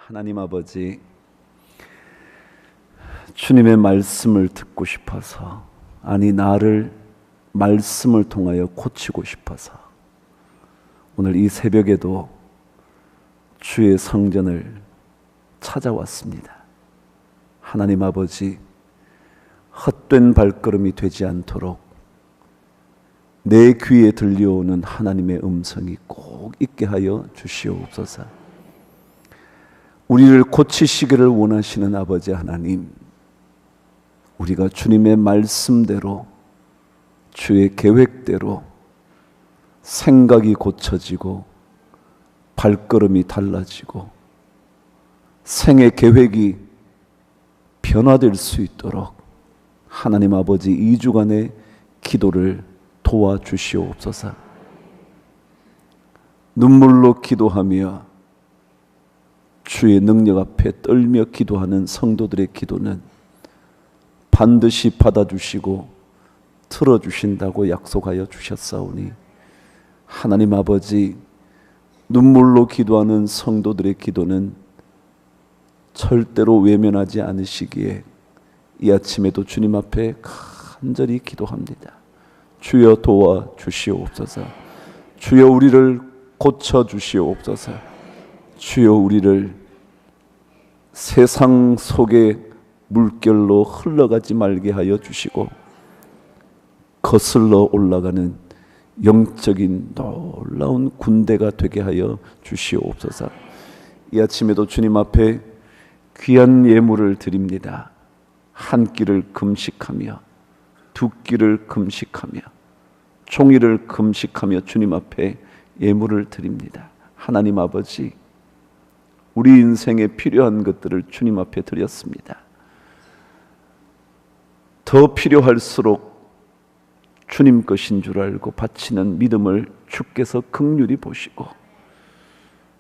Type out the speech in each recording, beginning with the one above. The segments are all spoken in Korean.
하나님 아버지, 주님의 말씀을 듣고 싶어서, 아니 나를 말씀을 통하여 고치고 싶어서 오늘 이 새벽에도 주의 성전을 찾아왔습니다. 하나님 아버지, 헛된 발걸음이 되지 않도록 내 귀에 들려오는 하나님의 음성이 꼭 있게 하여 주시옵소서. 우리를 고치시기를 원하시는 아버지 하나님, 우리가 주님의 말씀대로, 주의 계획대로 생각이 고쳐지고 발걸음이 달라지고 생의 계획이 변화될 수 있도록 하나님 아버지 2주간의 기도를 도와주시옵소서. 눈물로 기도하며 주의 능력 앞에 떨며 기도하는 성도들의 기도는 반드시 받아주시고 들어주신다고 약속하여 주셨사오니, 하나님 아버지, 눈물로 기도하는 성도들의 기도는 절대로 외면하지 않으시기에 이 아침에도 주님 앞에 간절히 기도합니다. 주여 도와주시옵소서. 주여 우리를 고쳐주시옵소서. 주여 우리를 세상 속의 물결로 흘러가지 말게 하여 주시고 거슬러 올라가는 영적인 놀라운 군대가 되게 하여 주시옵소서. 이 아침에도 주님 앞에 귀한 예물을 드립니다. 한 끼를 금식하며 두 끼를 금식하며 종일을 금식하며 주님 앞에 예물을 드립니다. 하나님 아버지, 우리 인생에 필요한 것들을 주님 앞에 드렸습니다. 더 필요할수록 주님 것인 줄 알고 바치는 믿음을 주께서 긍휼히 보시고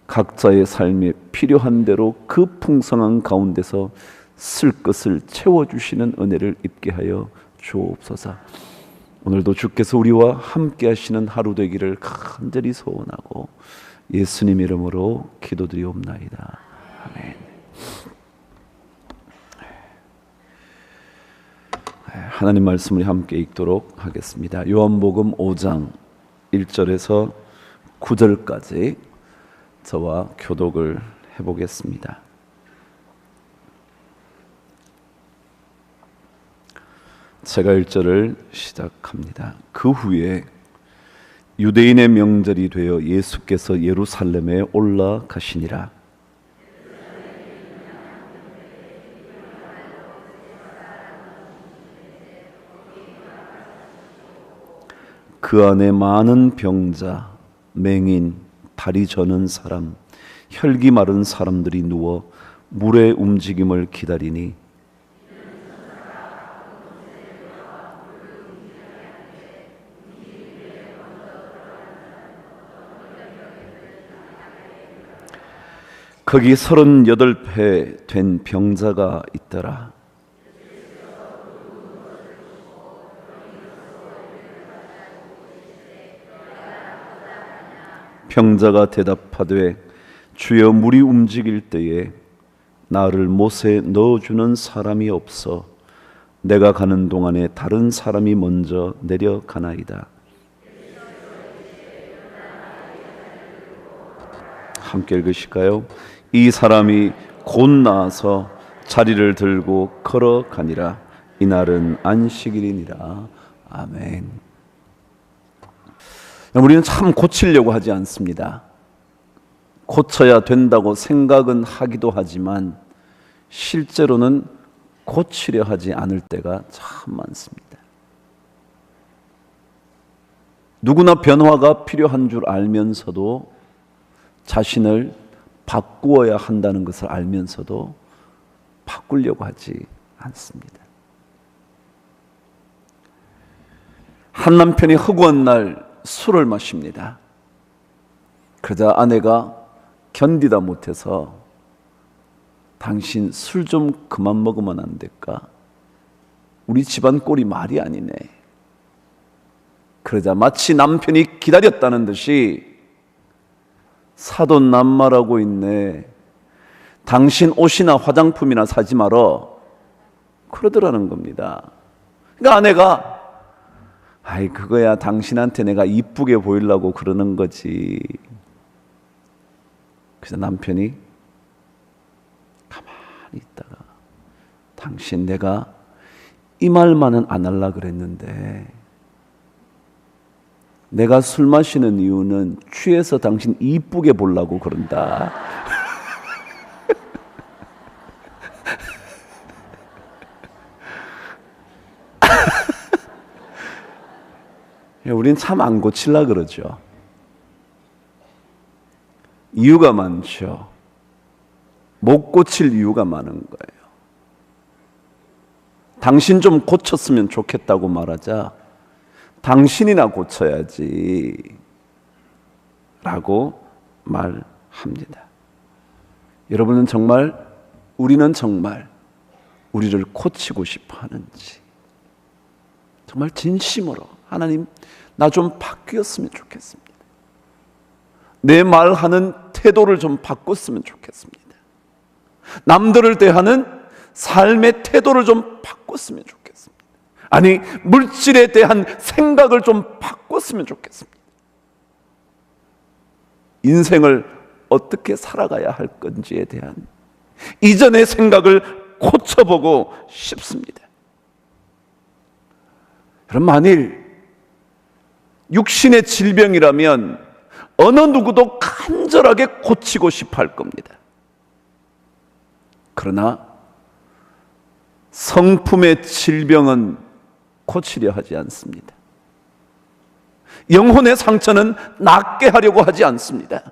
각자의 삶에 필요한 대로 그 풍성한 가운데서 쓸 것을 채워주시는 은혜를 입게 하여 주옵소서. 오늘도 주께서 우리와 함께 하시는 하루 되기를 간절히 소원하고 예수님 이름으로 기도드리옵나이다. 아멘. 하나님 말씀을 함께 읽도록 하겠습니다. 요한복음 5장 1절에서 9절까지 저와 교독을 해보겠습니다. 제가 1절을 시작합니다. 그 후에 유대인의 명절이 되어 예수께서 예루살렘에 올라가시니라. 그 안에 많은 병자, 맹인, 다리 저는 사람, 혈기 마른 사람들이 누워 물의 움직임을 기다리니 거기 38배 된 병자가 있더라. 병자가 대답하되 주여, 물이 움직일 때에 나를 못에 넣어주는 사람이 없어 내가 가는 동안에 다른 사람이 먼저 내려가나이다. 함께 읽으실까요? 이 사람이 곧 나와서 자리를 들고 걸어가니라. 이날은 안식일이니라. 아멘. 우리는 참 고치려고 하지 않습니다. 고쳐야 된다고 생각은 하기도 하지만 실제로는 고치려 하지 않을 때가 참 많습니다. 누구나 변화가 필요한 줄 알면서도, 자신을 바꾸어야 한다는 것을 알면서도 바꾸려고 하지 않습니다. 한 남편이 허구한 날 술을 마십니다. 그러자 아내가 견디다 못해서 당신 술 좀 그만 먹으면 안 될까? 우리 집안 꼴이 말이 아니네. 그러자 마치 남편이 기다렸다는 듯이 사돈 낱말하고 있네. 당신 옷이나 화장품이나 사지 말어. 그러더라는 겁니다. 그러니까 아내가 아이 그거야 당신한테 내가 이쁘게 보이려고 그러는 거지. 그래서 남편이 가만히 있다가 당신 내가 이 말만은 안 하려고 그랬는데 내가 술 마시는 이유는 취해서 당신 이쁘게 보려고 그런다. 우린 참 안 고치려고 그러죠. 이유가 많죠. 못 고칠 이유가 많은 거예요. 당신 좀 고쳤으면 좋겠다고 말하자 당신이나 고쳐야지 라고 말합니다. 여러분은 정말 우리는 정말 우리를 고치고 싶어 하는지 정말 진심으로 하나님 나 좀 바뀌었으면 좋겠습니다. 내 말하는 태도를 좀 바꿨으면 좋겠습니다. 남들을 대하는 삶의 태도를 좀 바꿨으면 좋겠습니다. 아니 물질에 대한 생각을 좀 바꿨으면 좋겠습니다. 인생을 어떻게 살아가야 할 건지에 대한 이전의 생각을 고쳐보고 싶습니다. 여러분 만일 육신의 질병이라면 어느 누구도 간절하게 고치고 싶어 할 겁니다. 그러나 성품의 질병은 고치려 하지 않습니다. 영혼의 상처는 낫게 하려고 하지 않습니다.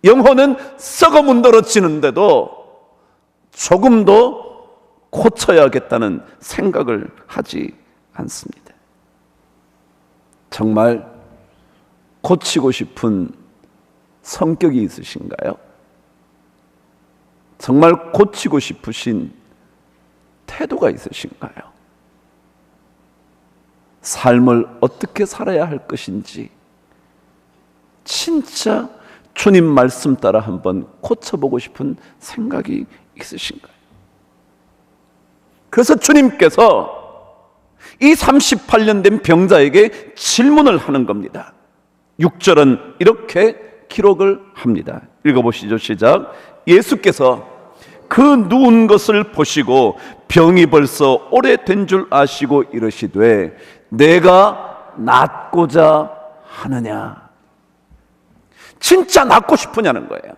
영혼은 썩어 문드러지는데도 조금 더 고쳐야겠다는 생각을 하지 않습니다. 정말 고치고 싶은 성격이 있으신가요? 정말 고치고 싶으신 태도가 있으신가요? 삶을 어떻게 살아야 할 것인지 진짜 주님 말씀 따라 한번 고쳐보고 싶은 생각이 있으신가요? 그래서 주님께서 이 38년 된 병자에게 질문을 하는 겁니다. 6절은 이렇게 기록을 합니다. 읽어보시죠. 시작. 예수께서 그 누운 것을 보시고 병이 벌써 오래된 줄 아시고 이르시되 내가 낫고자 하느냐. 진짜 낫고 싶으냐는 거예요.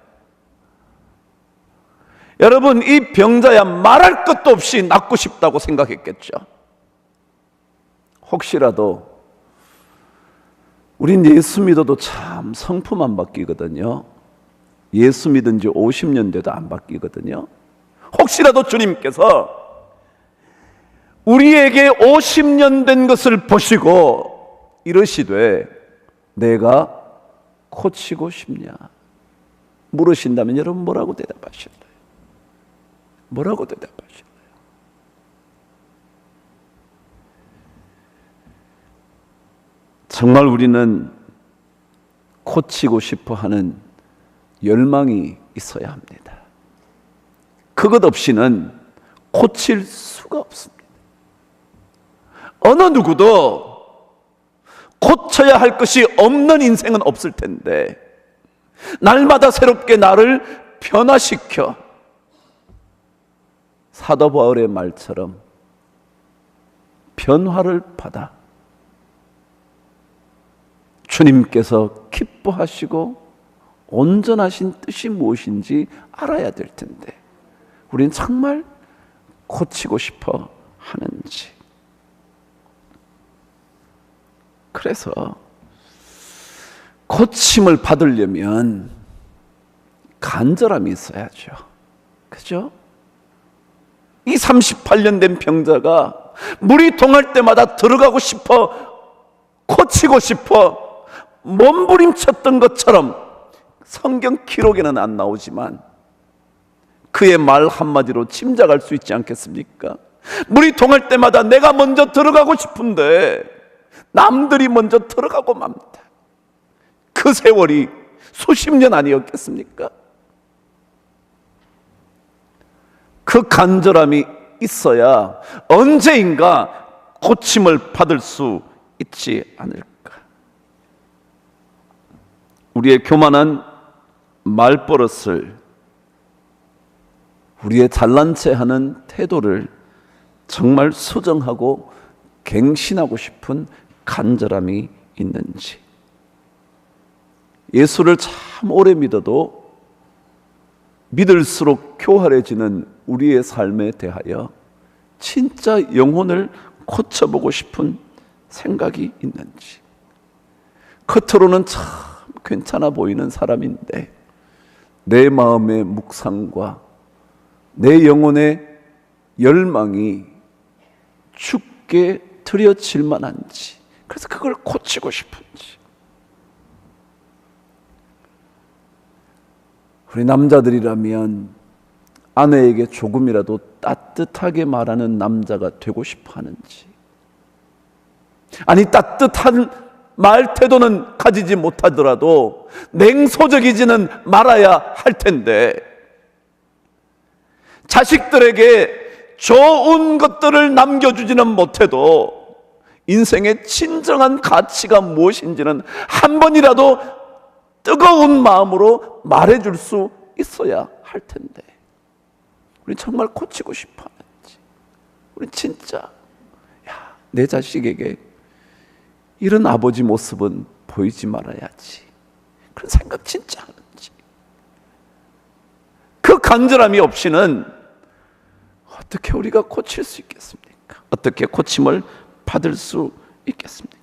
여러분 이 병자야 말할 것도 없이 낫고 싶다고 생각했겠죠. 혹시라도 우린 예수 믿어도 참 성품 안 바뀌거든요. 예수 믿은 지 50년 돼도 안 바뀌거든요. 혹시라도 주님께서 우리에게 50년 된 것을 보시고 이러시되 내가 고치고 싶냐 물으신다면 여러분 뭐라고 대답하실래요? 뭐라고 대답하실래요? 정말 우리는 고치고 싶어 하는 열망이 있어야 합니다. 그것 없이는 고칠 수가 없습니다. 어느 누구도 고쳐야 할 것이 없는 인생은 없을 텐데 날마다 새롭게 나를 변화시켜 사도 바울의 말처럼 변화를 받아 주님께서 기뻐하시고 온전하신 뜻이 무엇인지 알아야 될 텐데 우리는 정말 고치고 싶어 하는지. 그래서 고침을 받으려면 간절함이 있어야죠. 그죠? 이 38년 된 병자가 물이 동할 때마다 들어가고 싶어 고치고 싶어 몸부림쳤던 것처럼 성경 기록에는 안 나오지만 그의 말 한마디로 짐작할 수 있지 않겠습니까? 물이 동할 때마다 내가 먼저 들어가고 싶은데 남들이 먼저 들어가고 맙니다. 그 세월이 수십 년 아니었겠습니까? 그 간절함이 있어야 언제인가 고침을 받을 수 있지 않을까. 우리의 교만한 말버릇을, 우리의 잘난 체 하는 태도를 정말 수정하고 갱신하고 싶은 간절함이 있는지. 예수를 참 오래 믿어도 믿을수록 교활해지는 우리의 삶에 대하여 진짜 영혼을 고쳐보고 싶은 생각이 있는지. 겉으로는 참 괜찮아 보이는 사람인데 내 마음의 묵상과 내 영혼의 열망이 죽게 들여질 만한지, 그래서 그걸 고치고 싶은지. 우리 남자들이라면 아내에게 조금이라도 따뜻하게 말하는 남자가 되고 싶어 하는지, 아니 따뜻한 말 태도는 가지지 못하더라도 냉소적이지는 말아야 할 텐데, 자식들에게 좋은 것들을 남겨주지는 못해도 인생의 진정한 가치가 무엇인지는 한 번이라도 뜨거운 마음으로 말해줄 수 있어야 할 텐데, 우리 정말 고치고 싶어 하는지, 우리 진짜 내 자식에게 이런 아버지 모습은 보이지 말아야지, 그런 생각 진짜 하는지. 그 간절함이 없이는 어떻게 우리가 고칠 수 있겠습니까? 어떻게 고침을 받을 수 있겠습니까?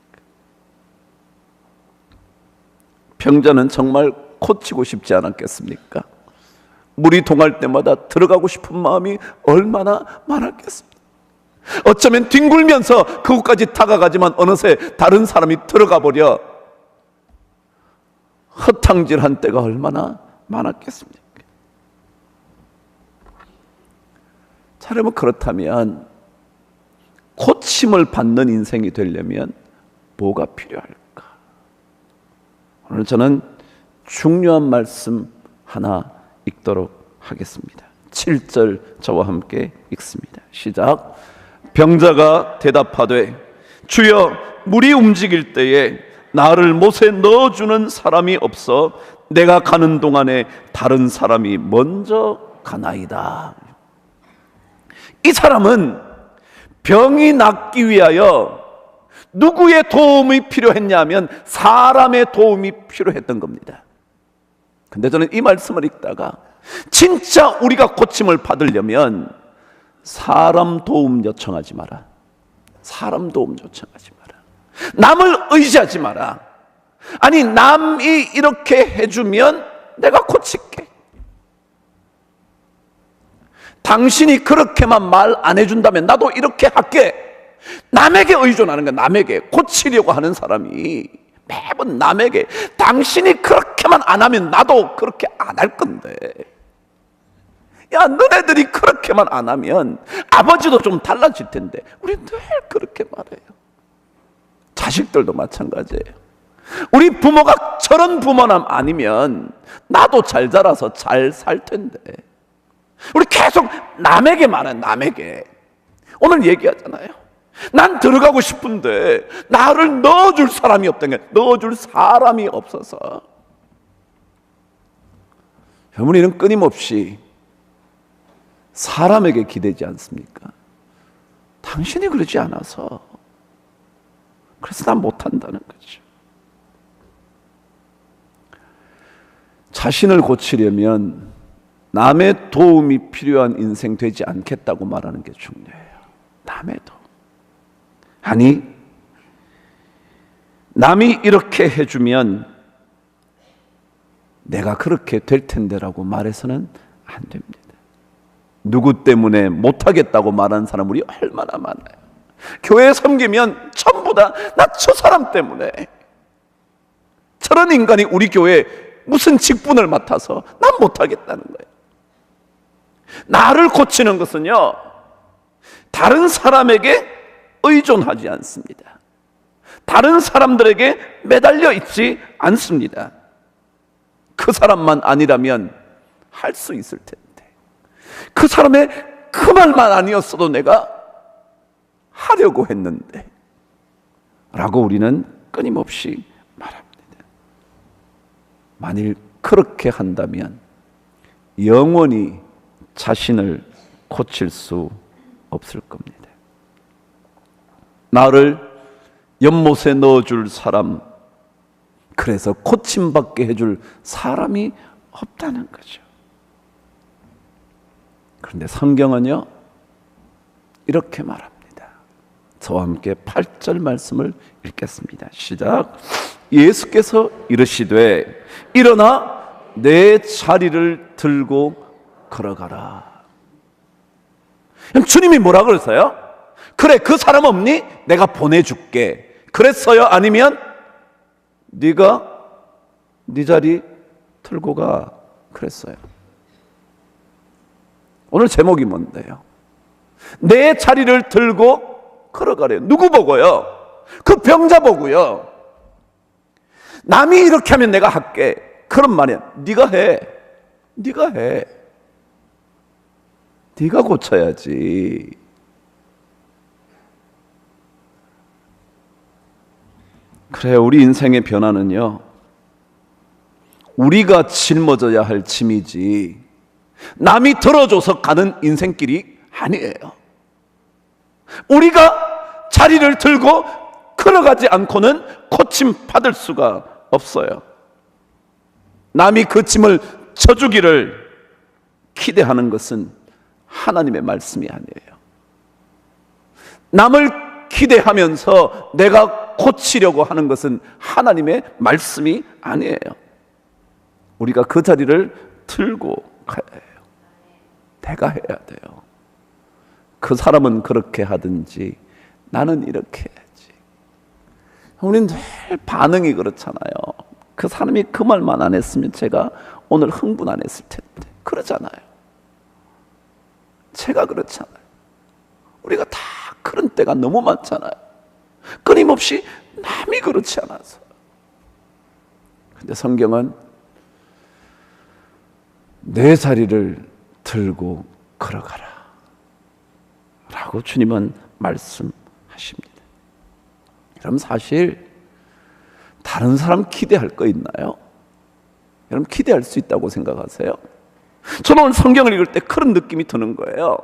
병자는 정말 고치고 싶지 않았겠습니까? 물이 동할 때마다 들어가고 싶은 마음이 얼마나 많았겠습니까? 어쩌면 뒹굴면서 그곳까지 다가가지만 어느새 다른 사람이 들어가 버려 허탕질한 때가 얼마나 많았겠습니까? 차라리 그렇다면 고침을 받는 인생이 되려면 뭐가 필요할까? 오늘 저는 중요한 말씀 하나 읽도록 하겠습니다. 7절 저와 함께 읽습니다. 시작. 병자가 대답하되 주여, 물이 움직일 때에 나를 못에 넣어주는 사람이 없어 내가 가는 동안에 다른 사람이 먼저 가나이다. 이 사람은 병이 낫기 위하여 누구의 도움이 필요했냐면 사람의 도움이 필요했던 겁니다. 근데 저는 이 말씀을 읽다가 진짜 우리가 고침을 받으려면 사람 도움 요청하지 마라. 사람 도움 요청하지 마라. 남을 의지하지 마라. 아니, 남이 이렇게 해주면 내가 고칠게. 당신이 그렇게만 말 안 해준다면 나도 이렇게 할게. 남에게 의존하는 거야. 남에게 고치려고 하는 사람이 매번 남에게, 당신이 그렇게만 안 하면 나도 그렇게 안 할 건데, 야, 너네들이 그렇게만 안 하면 아버지도 좀 달라질 텐데. 우리 늘 그렇게 말해요. 자식들도 마찬가지예요. 우리 부모가 저런 부모남 아니면 나도 잘 자라서 잘 살 텐데. 우리 계속 남에게 말해. 남에게. 오늘 얘기하잖아요. 난 들어가고 싶은데 나를 넣어줄 사람이 없다는 게, 넣어줄 사람이 없어서. 어머니는 끊임없이 사람에게 기대지 않습니까? 당신이 그러지 않아서, 그래서 난 못한다는 거죠. 자신을 고치려면 남의 도움이 필요한 인생 되지 않겠다고 말하는 게 중요해요. 남의 도움. 아니, 남이 이렇게 해주면 내가 그렇게 될 텐데라고 말해서는 안 됩니다. 누구 때문에 못하겠다고 말하는 사람 우리 얼마나 많아요. 교회 섬기면 전부 다 나 저 사람 때문에, 저런 인간이 우리 교회에 무슨 직분을 맡아서 난 못하겠다는 거예요. 나를 고치는 것은요, 다른 사람에게 의존하지 않습니다. 다른 사람들에게 매달려 있지 않습니다. 그 사람만 아니라면 할 수 있을 텐데, 그 사람의 그 말만 아니었어도 내가 하려고 했는데 라고 우리는 끊임없이 말합니다. 만일 그렇게 한다면 영원히 자신을 고칠 수 없을 겁니다. 나를 연못에 넣어줄 사람, 그래서 고침받게 해줄 사람이 없다는 거죠. 그런데 성경은요 이렇게 말합니다. 저와 함께 8절 말씀을 읽겠습니다. 시작. 예수께서 이르시되 일어나 내 자리를 들고 걸어가라. 주님이 뭐라 그랬어요? 그래, 그 사람 없니? 내가 보내줄게. 그랬어요? 아니면 네가 네 자리 들고 가 그랬어요? 오늘 제목이 뭔데요? 내 자리를 들고 걸어가래요. 누구 보고요? 그 병자 보고요. 남이 이렇게 하면 내가 할게. 그런 말이야. 네가 해. 네가 해. 네가 고쳐야지. 그래, 우리 인생의 변화는요 우리가 짊어져야 할 짐이지 남이 들어줘서 가는 인생길이 아니에요. 우리가 자리를 들고 걸어가지 않고는 고침 받을 수가 없어요. 남이 그 짐을 져주기를 기대하는 것은 하나님의 말씀이 아니에요. 남을 기대하면서 내가 고치려고 하는 것은 하나님의 말씀이 아니에요. 우리가 그 자리를 들고 가야 해요. 내가 해야 돼요. 그 사람은 그렇게 하든지 나는 이렇게 해야지. 우리는 늘 반응이 그렇잖아요. 그 사람이 그 말만 안 했으면 제가 오늘 흥분 안 했을 텐데. 그러잖아요. 제가 그렇잖아요. 우리가 다 그런 때가 너무 많잖아요. 끊임없이 남이 그렇지 않아서. 근데 성경은 내 자리를 들고 걸어가라 라고 주님은 말씀하십니다. 그럼 사실 다른 사람 기대할 거 있나요? 여러분 기대할 수 있다고 생각하세요? 저는 오늘 성경을 읽을 때 그런 느낌이 드는 거예요.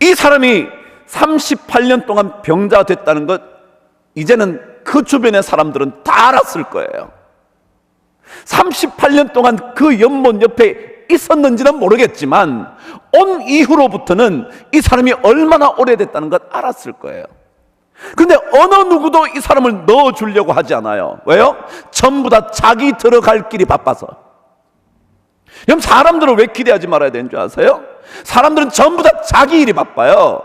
이 사람이 38년 동안 병자 됐다는 것 이제는 그 주변의 사람들은 다 알았을 거예요. 38년 동안 그 연못 옆에 있었는지는 모르겠지만 온 이후로부터는 이 사람이 얼마나 오래됐다는 것 알았을 거예요. 근데 어느 누구도 이 사람을 넣어주려고 하지 않아요. 왜요? 전부 다 자기 들어갈 길이 바빠서. 그럼 사람들을 왜 기대하지 말아야 되는 줄 아세요? 사람들은 전부 다 자기 일이 바빠요.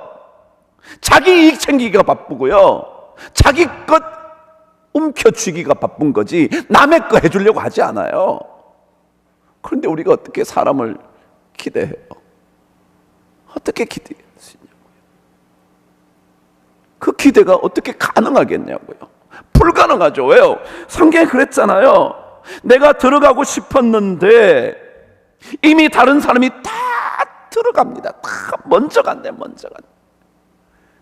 자기 이익 챙기기가 바쁘고요. 자기 것 움켜쥐기가 바쁜 거지 남의 거 해주려고 하지 않아요. 그런데 우리가 어떻게 사람을 기대해요? 어떻게 기대할 수 있냐고요. 그 기대가 어떻게 가능하겠냐고요. 불가능하죠. 왜요? 성경에 그랬잖아요. 내가 들어가고 싶었는데 이미 다른 사람이 다 들어갑니다. 다 먼저 간대. 먼저 간대.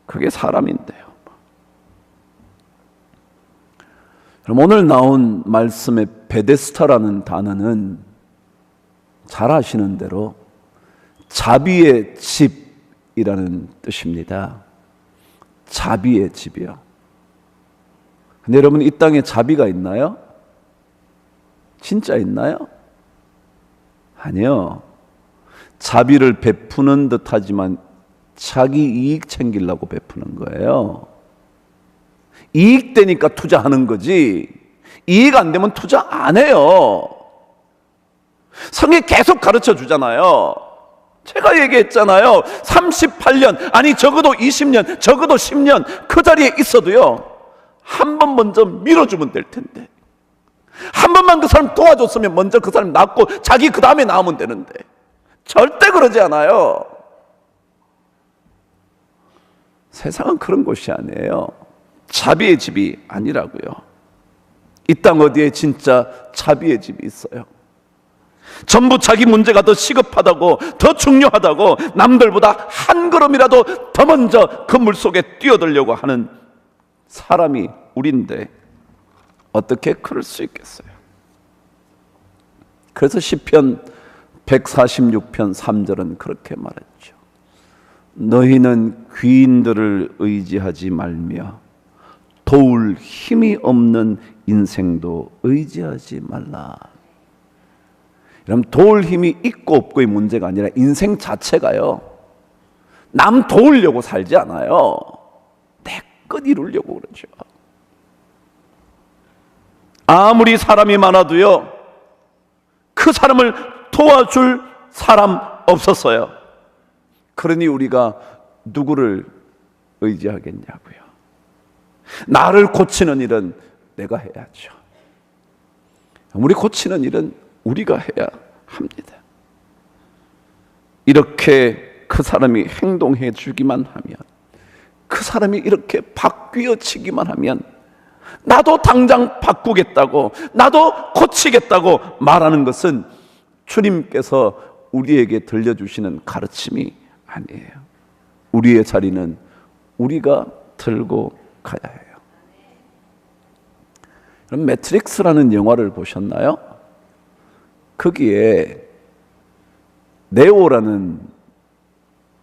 그게 사람인데요. 그럼 오늘 나온 말씀의 베데스다라는 단어는 잘 아시는 대로 자비의 집이라는 뜻입니다. 자비의 집이요. 근데 여러분 이 땅에 자비가 있나요? 진짜 있나요? 아니요. 자비를 베푸는 듯 하지만 자기 이익 챙기려고 베푸는 거예요. 이익 되니까 투자하는 거지 이익 안 되면 투자 안 해요. 성경이 계속 가르쳐 주잖아요. 제가 얘기했잖아요. 38년 아니 적어도 20년 적어도 10년 그 자리에 있어도요 한 번 먼저 밀어주면 될 텐데 한 번만 그 사람 도와줬으면 먼저 그 사람 낫고 자기 그 다음에 나오면 되는데 절대 그러지 않아요. 세상은 그런 곳이 아니에요. 자비의 집이 아니라고요. 이 땅 어디에 진짜 자비의 집이 있어요? 전부 자기 문제가 더 시급하다고, 더 중요하다고, 남들보다 한 걸음이라도 더 먼저 그 물속에 뛰어들려고 하는 사람이 우리인데 어떻게 그럴 수 있겠어요? 그래서 시편 146편 3절은 그렇게 말했죠. 너희는 귀인들을 의지하지 말며 도울 힘이 없는 인생도 의지하지 말라. 그럼 도울 힘이 있고 없고의 문제가 아니라 인생 자체가요, 남 도우려고 살지 않아요. 내 것 이루려고 그러죠. 아무리 사람이 많아도요, 그 사람을 도와줄 사람 없었어요. 그러니 우리가 누구를 의지하겠냐고요. 나를 고치는 일은 내가 해야죠. 우리 고치는 일은 우리가 해야 합니다. 이렇게 그 사람이 행동해 주기만 하면, 그 사람이 이렇게 바뀌어지기만 하면 나도 당장 바꾸겠다고, 나도 고치겠다고 말하는 것은 주님께서 우리에게 들려주시는 가르침이 아니에요. 우리의 자리는 우리가 들고 가야 해요. 그럼 매트릭스라는 영화를 보셨나요? 거기에 네오라는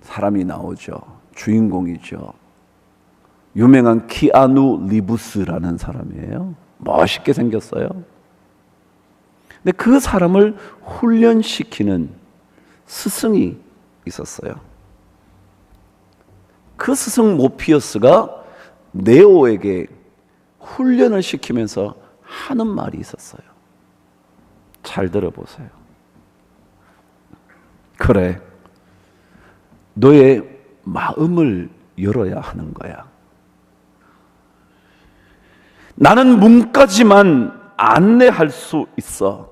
사람이 나오죠. 주인공이죠. 유명한 키아누 리브스라는 사람이에요. 멋있게 생겼어요. 근데 그 사람을 훈련시키는 스승이 있었어요. 그 스승 모피어스가 네오에게 훈련을 시키면서 하는 말이 있었어요. 잘 들어보세요. 그래, 너의 마음을 열어야 하는 거야. 나는 문까지만 안내할 수 있어.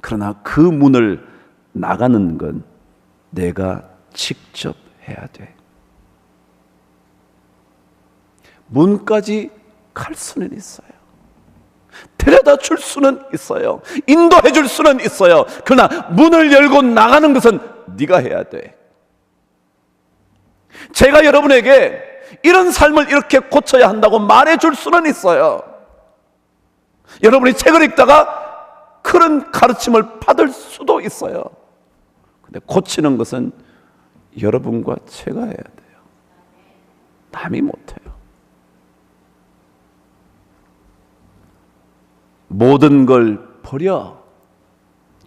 그러나 그 문을 나가는 건 내가 직접 해야 돼. 문까지 갈 수는 있어요. 데려다 줄 수는 있어요. 인도해 줄 수는 있어요. 그러나 문을 열고 나가는 것은 네가 해야 돼. 제가 여러분에게 이런 삶을 이렇게 고쳐야 한다고 말해 줄 수는 있어요. 여러분이 책을 읽다가 그런 가르침을 받을 수도 있어요. 근데 고치는 것은 여러분과 제가 해야 돼요. 남이 못해요. 모든 걸 버려.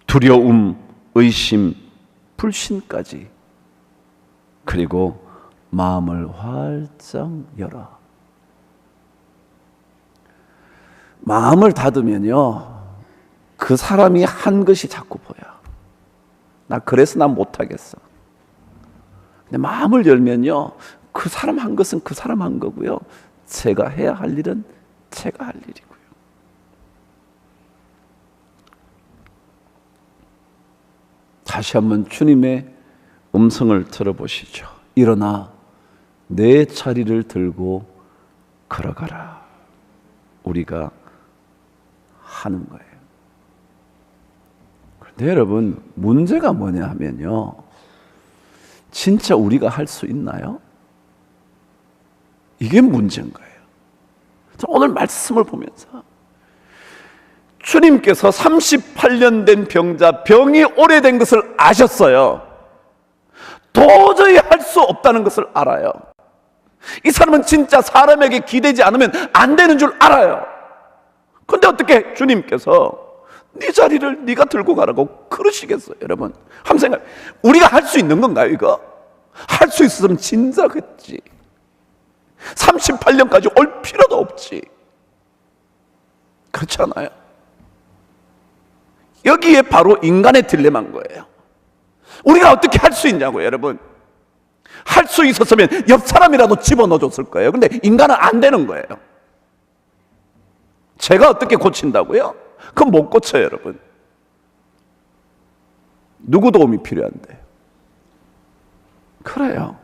두려움, 의심, 불신까지. 그리고 마음을 활짝 열어. 마음을 닫으면요, 그 사람이 한 것이 자꾸 보여. 나 그래서 난 못하겠어. 근데 마음을 열면요, 그 사람 한 것은 그 사람 한 거고요, 제가 해야 할 일은 제가 할 일이고요. 다시 한번 주님의 음성을 들어보시죠. 일어나 내 자리를 들고 걸어가라. 우리가 하는 거예요. 그런데 여러분, 문제가 뭐냐 하면요, 진짜 우리가 할 수 있나요? 이게 문제인 거예요. 오늘 말씀을 보면서 주님께서 38년 된 병자, 병이 오래된 것을 아셨어요. 도저히 할 수 없다는 것을 알아요. 이 사람은 진짜 사람에게 기대지 않으면 안 되는 줄 알아요. 그런데 어떻게 주님께서 네 자리를 네가 들고 가라고 그러시겠어요? 여러분, 한번 생각해. 우리가 할 수 있는 건가요, 이거? 할 수 있었으면 진작 했지. 38년까지 올 필요도 없지. 그렇지 않아요? 여기에 바로 인간의 딜레마인 거예요. 우리가 어떻게 할 수 있냐고요, 여러분. 할 수 있었으면 옆 사람이라도 집어넣어줬을 거예요. 근데 인간은 안 되는 거예요. 제가 어떻게 고친다고요? 그건 못 고쳐요, 여러분. 누구 도움이 필요한데? 그래요.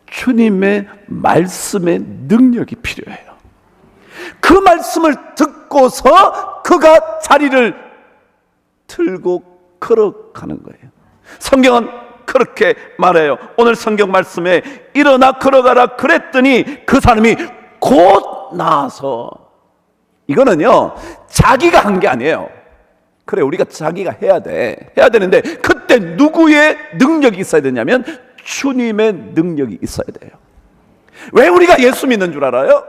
주님의 말씀의 능력이 필요해요. 그 말씀을 듣고서 그가 자리를 들고 걸어가는 거예요. 성경은 그렇게 말해요. 오늘 성경 말씀에 일어나 걸어가라 그랬더니 그 사람이 곧 나아서, 이거는요 자기가 한 게 아니에요. 그래, 우리가 자기가 해야 되는데 그때 누구의 능력이 있어야 되냐면 주님의 능력이 있어야 돼요. 왜 우리가 예수 믿는 줄 알아요?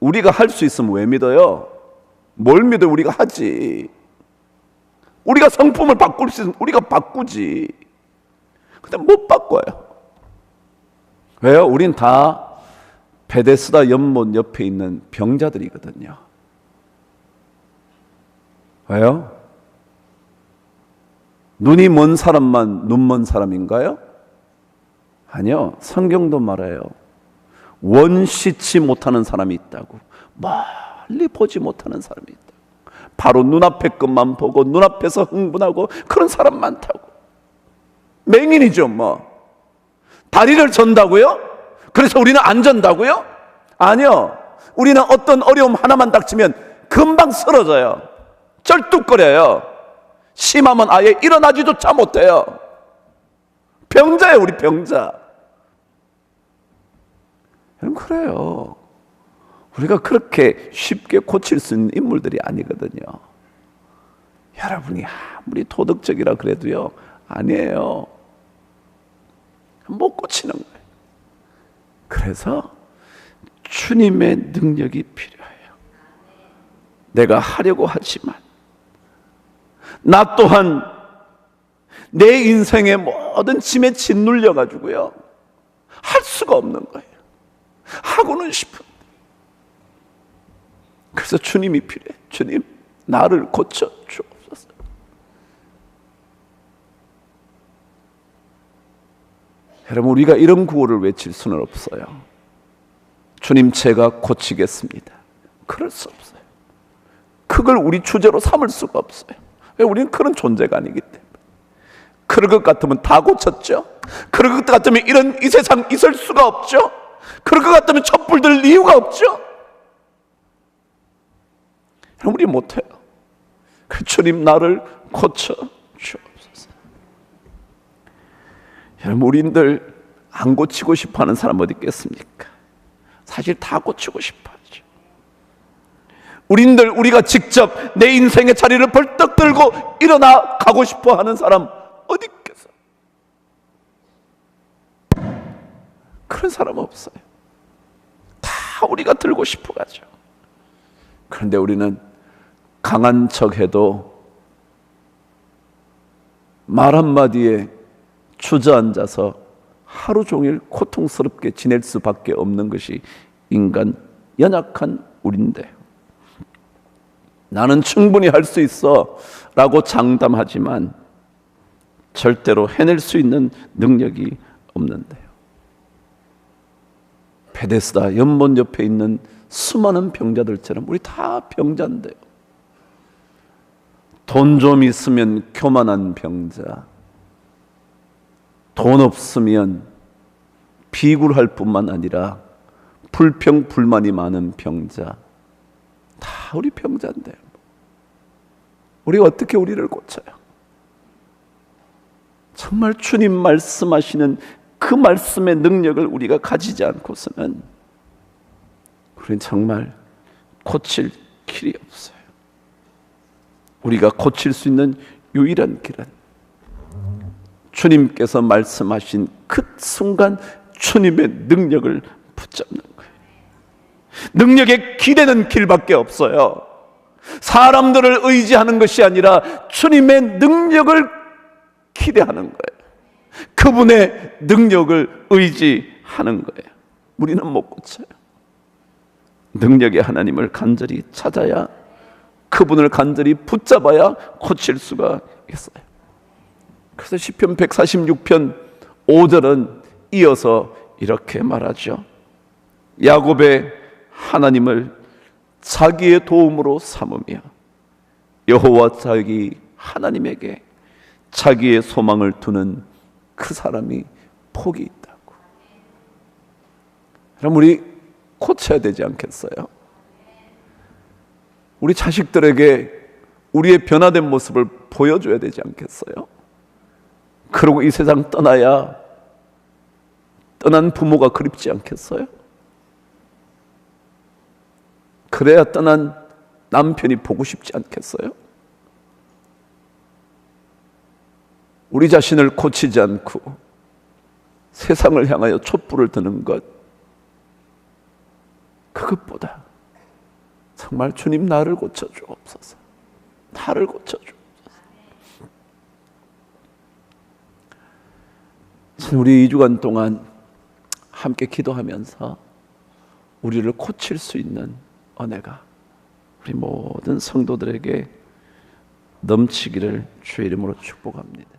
우리가 할 수 있으면 왜 믿어요? 뭘 믿어요? 우리가 하지. 우리가 성품을 바꿀 수 있으면 우리가 바꾸지. 근데 못 바꿔요. 왜요? 우린 다 베데스다 연못 옆에 있는 병자들이거든요. 왜요? 눈이 먼 사람만 눈먼 사람인가요? 아니요. 성경도 말해요. 원시치 못하는 사람이 있다고. 멀리 보지 못하는 사람이 있다고. 바로 눈앞에 것만 보고 눈앞에서 흥분하고 그런 사람 많다고. 맹인이죠 뭐. 다리를 전다고요? 그래서 우리는 안 전다고요? 아니요. 우리는 어떤 어려움 하나만 닥치면 금방 쓰러져요. 쩔뚝거려요. 심하면 아예 일어나지조차 못해요. 병자예요, 우리 병자. 그래요. 우리가 그렇게 쉽게 고칠 수 있는 인물들이 아니거든요. 여러분이 아무리 도덕적이라 그래도요, 아니에요. 못 고치는 거예요. 그래서 주님의 능력이 필요해요. 내가 하려고 하지만 나 또한 내 인생의 모든 짐에 짓눌려 가지고요 할 수가 없는 거예요. 하고는 싶은데. 그래서 주님이 필요해. 주님, 나를 고쳐 주옵소서. 여러분, 우리가 이런 구호를 외칠 수는 없어요. 주님, 제가 고치겠습니다. 그럴 수 없어요. 그걸 우리 주제로 삼을 수가 없어요. 왜? 우리는 그런 존재가 아니기 때문에. 그럴 것 같으면 다 고쳤죠. 그럴 것 같으면 이 세상 있을 수가 없죠. 그럴 것 같으면 촛불 들 이유가 없죠. 우리 못해요. 주님, 나를 고쳐 주옵소서. 여러분, 우리들 안 고치고 싶어하는 사람 어디 있겠습니까? 사실 다 고치고 싶어하죠. 우리가 직접 내 인생의 자리를 벌떡 들고 일어나 가고 싶어하는 사람 어디 있겠어? 그런 사람 없어요. 다 우리가 들고 싶어 가죠. 그런데 우리는 강한 척해도 말 한마디에 주저앉아서 하루 종일 고통스럽게 지낼 수밖에 없는 것이 인간, 연약한 우리인데, 나는 충분히 할 수 있어 라고 장담하지만 절대로 해낼 수 있는 능력이 없는데요. 베데스다 연못 옆에 있는 수많은 병자들처럼 우리 다 병자인데요. 돈 좀 있으면 교만한 병자, 돈 없으면 비굴할 뿐만 아니라 불평 불만이 많은 병자, 다 우리 병자인데요. 우리가 어떻게 우리를 고쳐요? 정말 주님 말씀하시는 그 말씀의 능력을 우리가 가지지 않고서는 우리는 정말 고칠 길이 없어요. 우리가 고칠 수 있는 유일한 길은 주님께서 말씀하신 그 순간 주님의 능력을 붙잡는 거예요. 능력에 기대는 길밖에 없어요. 사람들을 의지하는 것이 아니라 주님의 능력을 기대하는 거예요. 그분의 능력을 의지하는 거예요. 우리는 못 고쳐요. 능력의 하나님을 간절히 찾아야, 그분을 간절히 붙잡아야 고칠 수가 있어요. 그래서 시편 146편 5절은 이어서 이렇게 말하죠. 야곱의 하나님을 자기의 도움으로 삼으며 여호와 자기 하나님에게 자기의 소망을 두는 그 사람이 복이 있다고. 그럼 우리 고쳐야 되지 않겠어요? 우리 자식들에게 우리의 변화된 모습을 보여줘야 되지 않겠어요? 그리고 이 세상 떠나야 떠난 부모가 그립지 않겠어요? 그래야 떠난 남편이 보고 싶지 않겠어요? 우리 자신을 고치지 않고 세상을 향하여 촛불을 드는 것, 그것보다 정말 주님 나를 고쳐주옵소서. 나를 고쳐주옵소서. 우리 2주간 동안 함께 기도하면서 우리를 고칠 수 있는 은혜가 우리 모든 성도들에게 넘치기를 주의 이름으로 축복합니다.